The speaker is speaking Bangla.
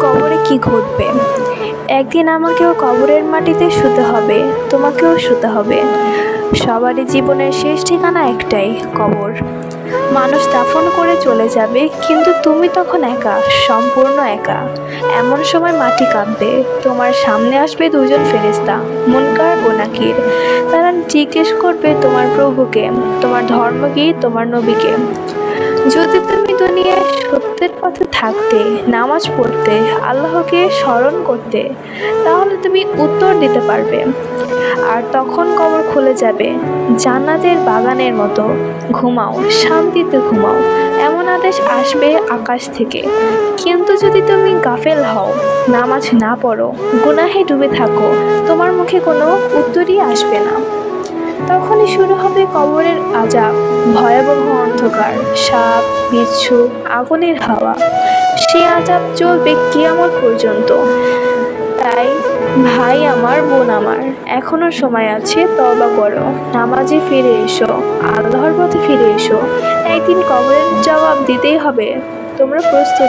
কবরে কি ঘটবে? একদিন আমাকেও কবরের মাটিতে শুতে হবে, তোমাকেও শুতে হবে। সবারই জীবনের শেষ ঠিকানা একটাই, কবর। মানুষ দাফন করে চলে যাবে, কিন্তু তুমি তখন একা, সম্পূর্ণ একা। এমন সময় মাটি কাঁদবে, তোমার সামনে আসবে দুজন ফেরেশতা, মুনকার ও নাকির। তারা জিজ্ঞেস করবে তোমার প্রভুকে, তোমার ধর্ম কি, তোমার নবীকে। যদি তুমি দুনিয়ায় সত্যের পথে থাকতে, নামাজ পড়তে, আল্লাহকে স্মরণ করতে, তাহলে তুমি উত্তর দিতে পারবে। আর তখন কবর খুলে যাবে জান্নাতের বাগানের মতো। ঘুমাও, শান্তিতে ঘুমাও, এমন আদেশ আসবে আকাশ থেকে। কিন্তু যদি তুমি গাফেল হও, নামাজ না পড়ো, গুনাহে ডুবে থাকো, তোমার মুখে কোনো উত্তরই আসবে না। তখনই শুরু হবে কবরের আযাব, ভয়াবহ অন্ধকার, সাপ, বিচ্ছু, আগুনের হাওয়া। সে আযাব চলবে কিয়ামত পর্যন্ত। তাই ভাই আমার, বোন আমার, এখনো সময় আছে, তওবা করো, নামাজে ফিরে এসো, আল্লাহর পথে ফিরে এসো। একদিন কবরের জবাব দিতেই হবে। তোমরা প্রস্তুত?